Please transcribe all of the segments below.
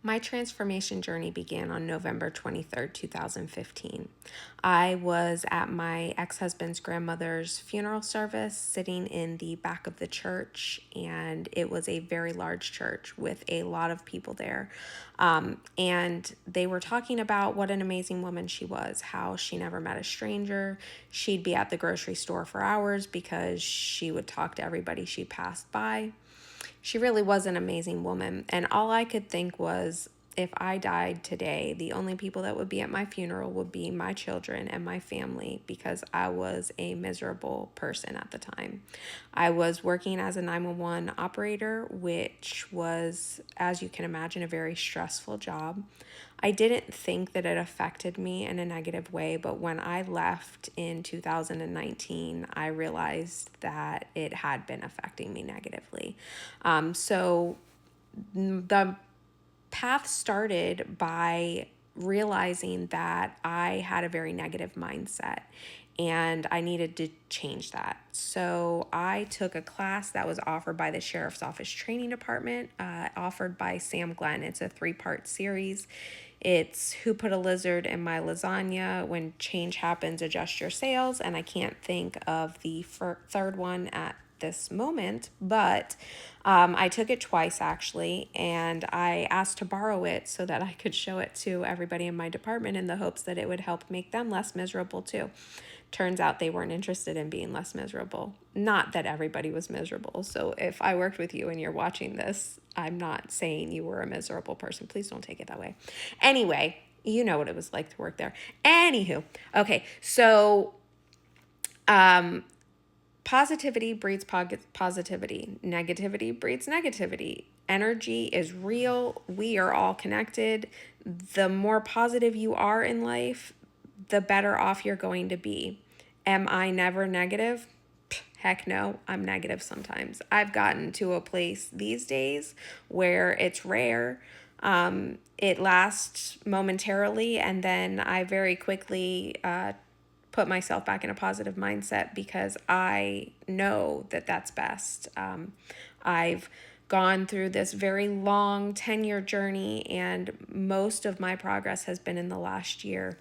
My transformation journey began on November 23rd, 2015. I was at my ex husband's grandmother's funeral service, sitting in the back of the church, and it was a very large church with a lot of people there. And they were talking about what an amazing woman she was, how she never met a stranger. She'd be at the grocery store for hours because she would talk to everybody she passed by. She really was an amazing woman. And all I could think was, if I died today, the only people that would be at my funeral would be my children and my family, because I was a miserable person at the time. I was working as a 911 operator, which was, as you can imagine, a very stressful job. I didn't think that it affected me in a negative way, but when I left in 2019, I realized that it had been affecting me negatively. So the path started by realizing that I had a very negative mindset and I needed to change that. So I took a class that was offered by the Sheriff's Office Training Department, offered by Sam Glenn. It's a 3-part series. It's Who Put a Lizard in My Lasagna, When Change Happens, Adjust Your Sails, and I can't think of the third one at this moment, but I took it twice actually, and I asked to borrow it so that I could show it to everybody in my department in the hopes that it would help make them less miserable too. Turns out they weren't interested in being less miserable. Not that everybody was miserable. So if I worked with you and you're watching this, I'm not saying you were a miserable person. Please don't take it that way. Anyway, you know what it was like to work there. Anywho, okay, so positivity breeds positivity. Negativity breeds negativity. Energy is real. We are all connected. The more positive you are in life, the better off you're going to be. Am I never negative? Heck no, I'm negative sometimes. I've gotten to a place these days where it's rare. It lasts momentarily, and then I very quickly put myself back in a positive mindset because I know that that's best. I've gone through this very long 10-year journey, and most of my progress has been in the last year.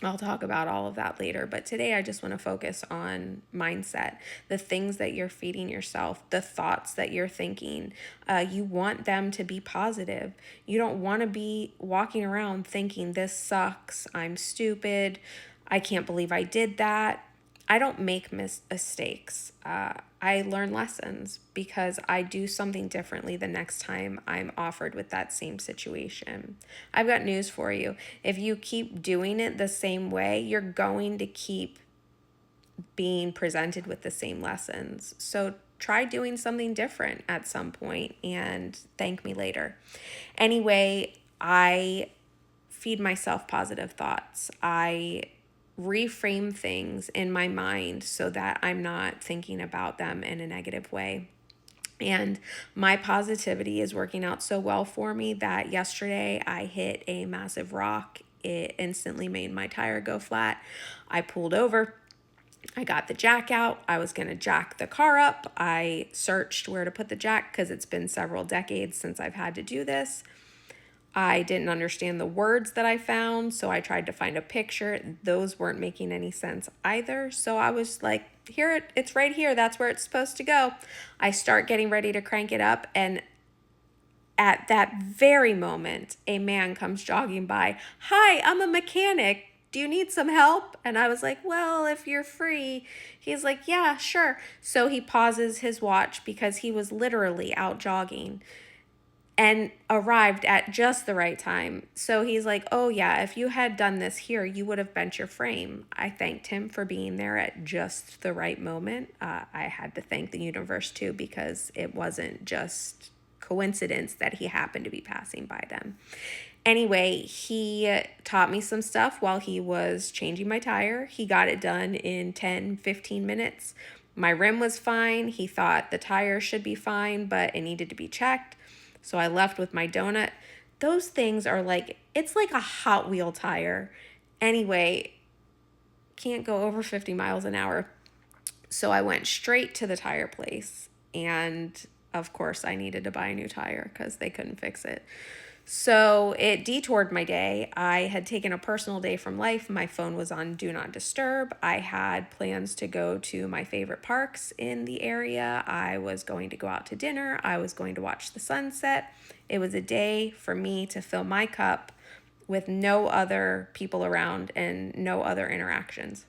I'll talk about all of that later, but today I just want to focus on mindset, the things that you're feeding yourself, the thoughts that you're thinking. You want them to be positive. You don't want to be walking around thinking, this sucks, I'm stupid, I can't believe I did that. I don't make mistakes. I learn lessons because I do something differently the next time I'm offered with that same situation. I've got news for you. If you keep doing it the same way, you're going to keep being presented with the same lessons. So try doing something different at some point and thank me later. Anyway, I feed myself positive thoughts. I reframe things in my mind so that I'm not thinking about them in a negative way. And my positivity is working out so well for me that yesterday I hit a massive rock. It instantly made my tire go flat. I pulled over. I got the jack out. I was going to jack the car up. I searched where to put the jack because it's been several decades since I've had to do this. I didn't understand the words that I found, so I tried to find a picture. Those weren't making any sense either. So I was like, here, it's right here. That's where it's supposed to go. I start getting ready to crank it up, and at that very moment, a man comes jogging by. Hi, I'm a mechanic. Do you need some help? And I was like, well, if you're free. He's like, yeah, sure. So he pauses his watch because he was literally out jogging and arrived at just the right time. So he's like, oh yeah, if you had done this here, you would have bent your frame. I thanked him for being there at just the right moment. I had to thank the universe too, because it wasn't just coincidence that he happened to be passing by them. Anyway, he taught me some stuff while he was changing my tire. He got it done in 10, 15 minutes. My rim was fine. He thought the tire should be fine, but it needed to be checked. So I left with my donut. Those things are like, it's like a Hot Wheel tire. Anyway, can't go over 50 miles an hour. So I went straight to the tire place. And of course, I needed to buy a new tire because they couldn't fix it. So it detoured my day. I had taken a personal day from life. My phone was on Do Not Disturb. I had plans to go to my favorite parks in the area. I was going to go out to dinner. I was going to watch the sunset. It was a day for me to fill my cup with no other people around and no other interactions.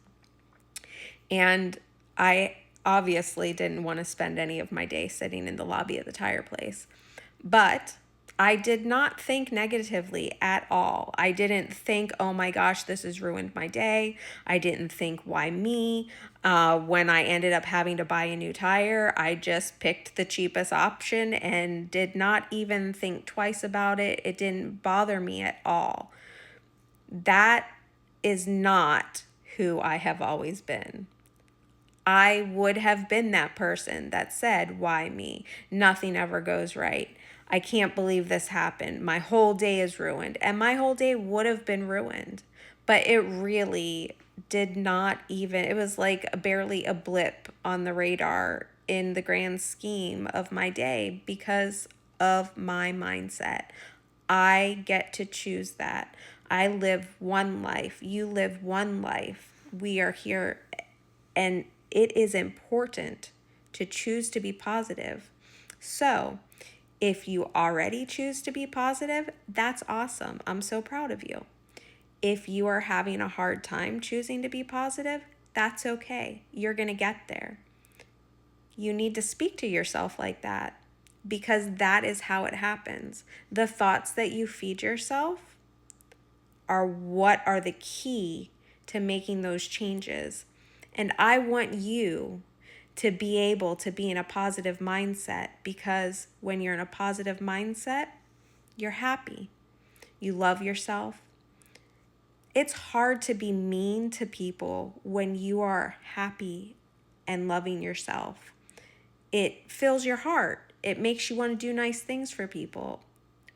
And I obviously didn't want to spend any of my day sitting in the lobby of the tire place. But I did not think negatively at all. I didn't think, oh my gosh, this has ruined my day. I didn't think, why me? When I ended up having to buy a new tire, I just picked the cheapest option and did not even think twice about it. It didn't bother me at all. That is not who I have always been. I would have been that person that said, why me? Nothing ever goes right. I can't believe this happened. My whole day is ruined. And my whole day would have been ruined. But it really did not even, it was like barely a blip on the radar in the grand scheme of my day because of my mindset. I get to choose that. I live one life. You live one life. We are here, and it is important to choose to be positive. So, if you already choose to be positive, that's awesome. I'm so proud of you. If you are having a hard time choosing to be positive, that's okay. You're going to get there. You need to speak to yourself like that because that is how it happens. The thoughts that you feed yourself are what are the key to making those changes. And I want you to be able to be in a positive mindset because when you're in a positive mindset, you're happy. You love yourself. It's hard to be mean to people when you are happy and loving yourself. It fills your heart. It makes you want to do nice things for people.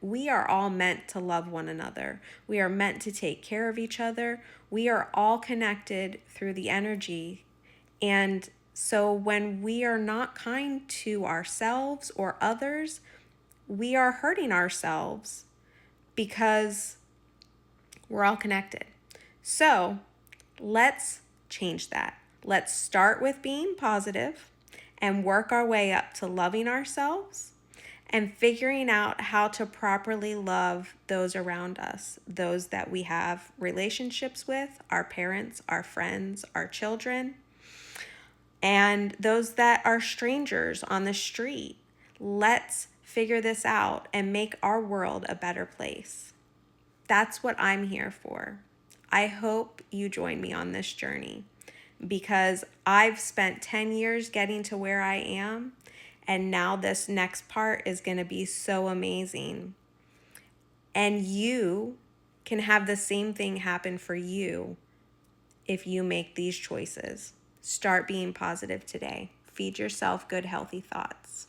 We are all meant to love one another. We are meant to take care of each other. We are all connected through the energy. And so when we are not kind to ourselves or others, we are hurting ourselves because we're all connected. So let's change that. Let's start with being positive and work our way up to loving ourselves and figuring out how to properly love those around us, those that we have relationships with, our parents, our friends, our children, and those that are strangers on the street. Let's figure this out and make our world a better place. That's what I'm here for. I hope you join me on this journey because I've spent 10 years getting to where I am, and now this next part is going to be so amazing. And you can have the same thing happen for you if you make these choices. Start being positive today. Feed yourself good, healthy thoughts.